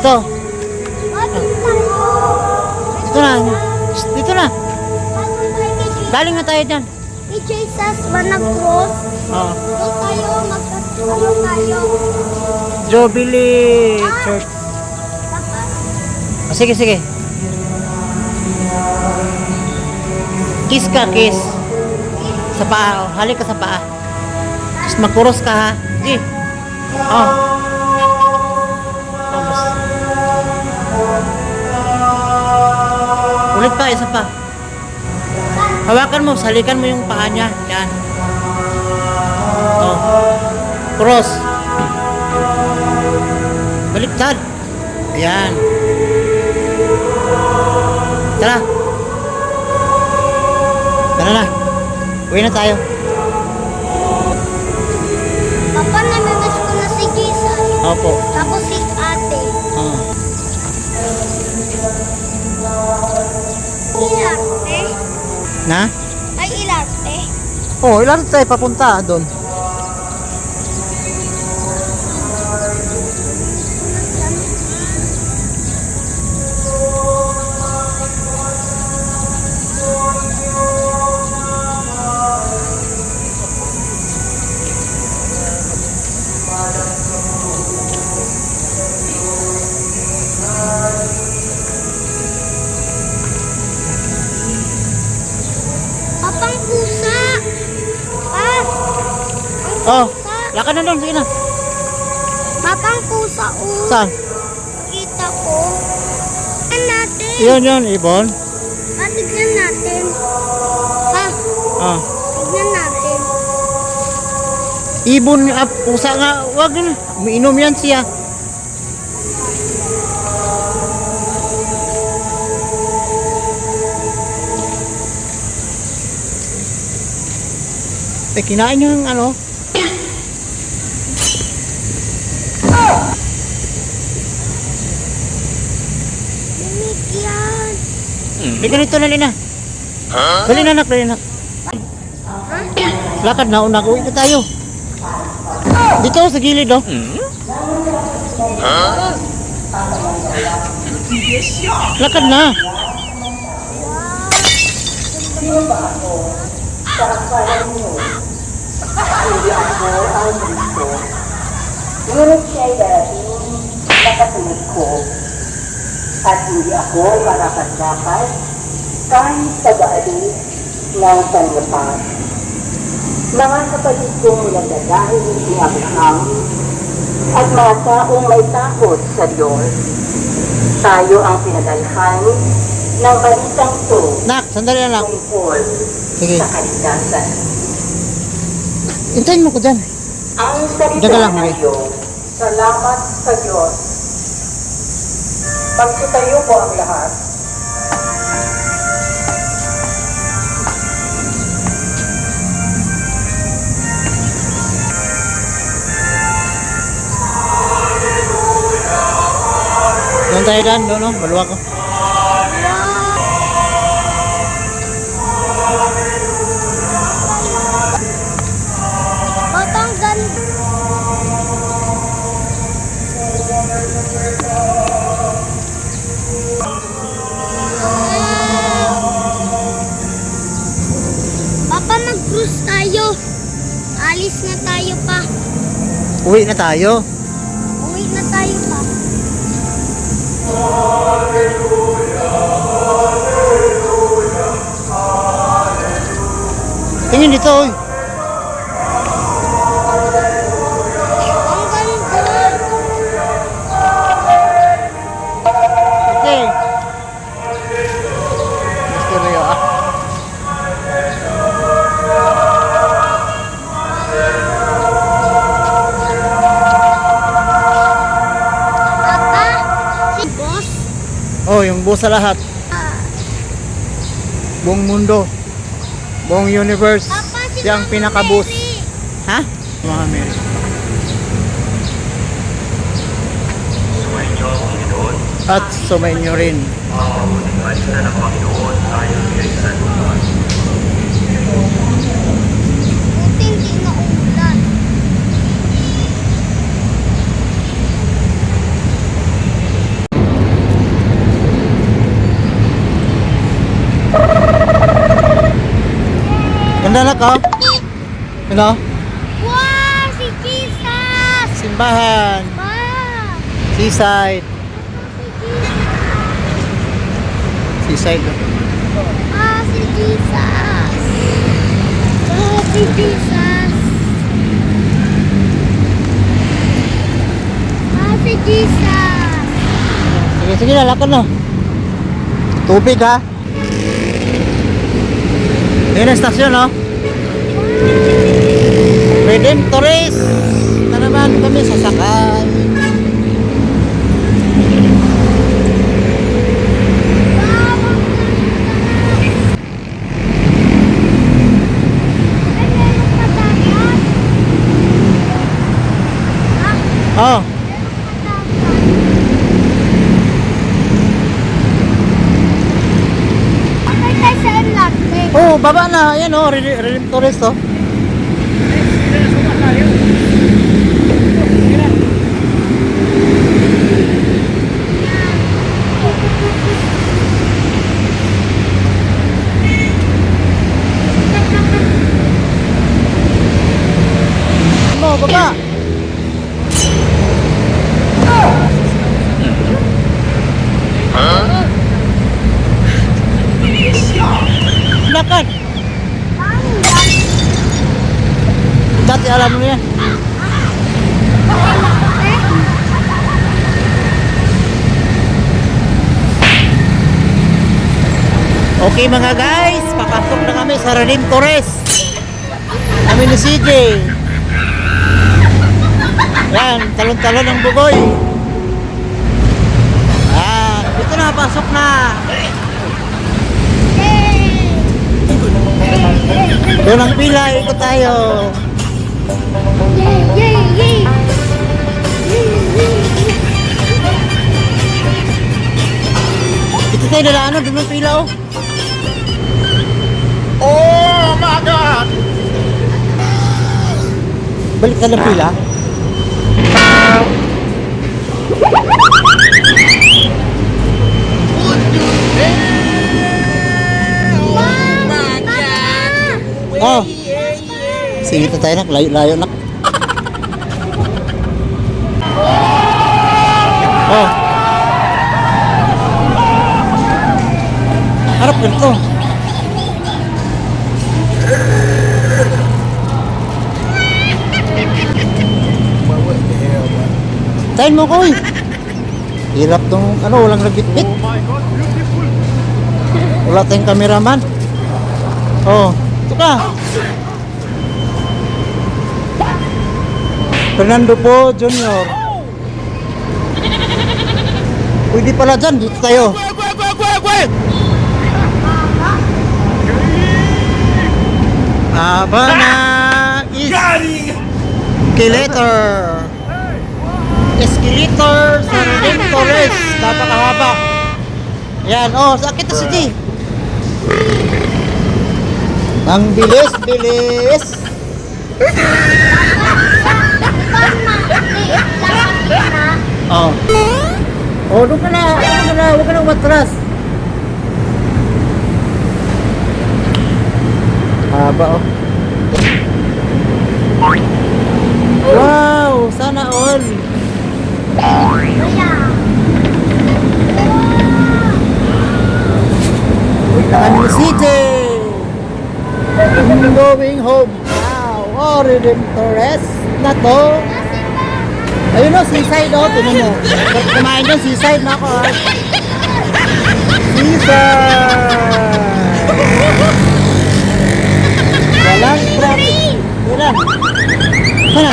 Dito. Dito na. Dito na. Galing na tayo dyan. Ni Jesus ba nag-cross? Oo. Doon tayo, magkasalo tayo. Jubilee Church. Papa, Sige, sige. Kiss ka, kiss. Sa paa. Halik ka sa paa. Tapos magkuros ka, ha? Sige. Oh. Ulit pa, isa pa. Hawakan mo, salikan mo yung paa niya. Yan. Oh. Cross. Baliktad. Ayan. Tara. Tara na. Uwi na tayo. Papa, namimiss ko na si Jesus. Opo. Tapos si ate. Oh. Ilarte. Na? Ay, ilarte. Oh, ilan tayo papunta doon? Papang pusa. Pa. Oh, lakad na doon, sige na. Papang pusa, Saan? Kita ko. Tignan natin. Yun, ibon. Tignan natin. Pa, Oh. tignan natin. Ibon, pusa nga, wag na. Umiinom yan siya. Kinain niyo yung ano? Lumigyan. May ganito na Lina. Dali na anak, dali na. Lakad na, uwi na tayo. Dito sa gilid, oh. Lakad na. Ngunit siya'y darating nakatulad ko at hindi ako marapat-dapat kahit taga-alis ng panlapas. Mga kapatid kong nagdadahil ni Abraham at mga taong may takot sa Diyos, tayo ang pinadalhan ng balitang to Nak, sandali na lang. tungkol Sige. sa kaligtasan. Hintayin mo ko dyan. Ang salita Daga lang, ng May. Diyos, salamat sa Diyos. Pagsitayo po ang lahat. Doon tayo dyan, doon, oh. Maluwag ko. Papang ganda. Papa, mag-cruise tayo. Alis na tayo pa. Uwi na tayo. Uwi na tayo pa. Tingin dito, oy. Ang ganda. Okay. Misteryo, ah. Papa, si boss. Oh, yung buo sa lahat. Buong mundo. Buong universe. Papa, si Siyang Mama pinaka-boss. Mary. Ha? Mga Mary. Sumainyo ang Panginoon. At sumainyo rin. Ang mabuting balita ng Panginoon ayon kay San Juan. Buti hindi na umulan. oh. Ano? Wow, si Jesus! Simbahan. Wow! Seaside. Seaside. Ah, si Jesus! Ah, si Jesus! Ah, si Jesus! Sige, sige na, lakad na. Tubig ha. Ayun ang stasyon, no? Redemptorist. Na naman kami sasakay. Ay, meron pa dagat. Oh, Patay tayo sa Enlate. oh, baba na. Ayan oh, Redemptorist oh. Mo, baba. Lakad. Dati alam mo yan. Okay mga guys, papasok na kami sa Redemptorist. Kami ni CJ. Yan, talon-talon ang bugoy. Yan, dito na, pasok na. Doon ang pila, ikot tayo. Yay, yay, yay! Ito tayo nalaano, doon ang pila oh. Oh my God! Balik ka ng pila. Oh. Sige, ito tayo nak, layo-layo nak. Oh. Harap ganito. Tayin mo ko eh. Hirap tong ano, walang nagbitbit. Oh my God, beautiful! Wala tayong cameraman. Oh, ito ka. Fernando po Junior. Pwede pala dyan, dito tayo. Habana is escalator. Escalator sa Redemptorist. Napakahaba. Yan, oh, sakit na si G. Ang bilis-bilis. Oh. Oh, doon ka na. Huwag ka na umatras. Haba, oh. Wow, sana all. Kami City. Going home now. Oh, Redemptorist na to. Ayun o, seaside o. Tinan mo. Kumain doon, seaside na ako ha. Seaside. Walang traffic. Dila. Sana?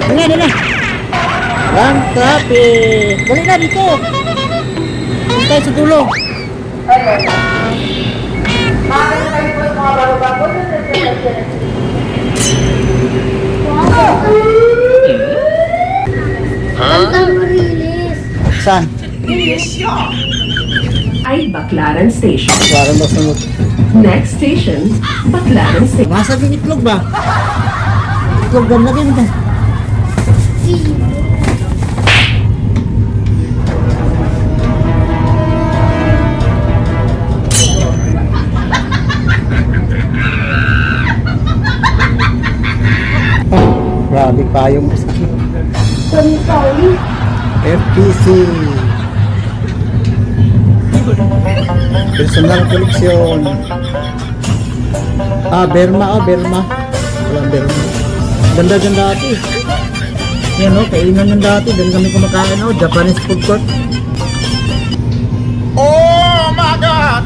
Dila. Walang traffic. Dali na dito. Dito tayo sa dulo. Gandang release. Saan? Ay Baclaran Station. Para masunod. Next station, Baclaran Station. Masag yung itlog ba? Itlog gan lagi mo dyan. Grabe pa yung FPC. Personal collection. Berma. Walang Berma. Ganda-ganda ate. Yan o, kainan ng dati. Doon kami kumakain o, Japanese food court. Oh my God!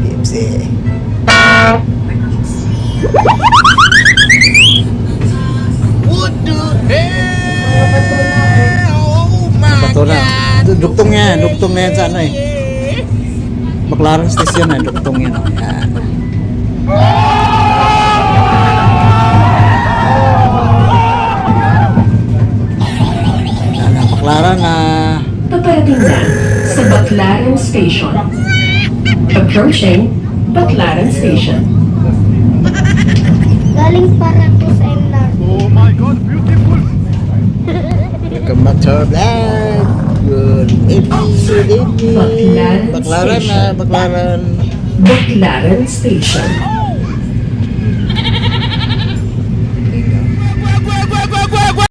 Tipsy. What the hell? Oh my God! Duktong yan sa ano eh. Baclaran Station na, duktong yan. Yan. Baclaran na. Paparating na sa Baclaran Station. Approaching Baclaran Station. Galing para to sa Enlar. Welcome back to our vlog. Good evening. Baclaran Baclaran na, Station. Baclaran. Baclaran Station.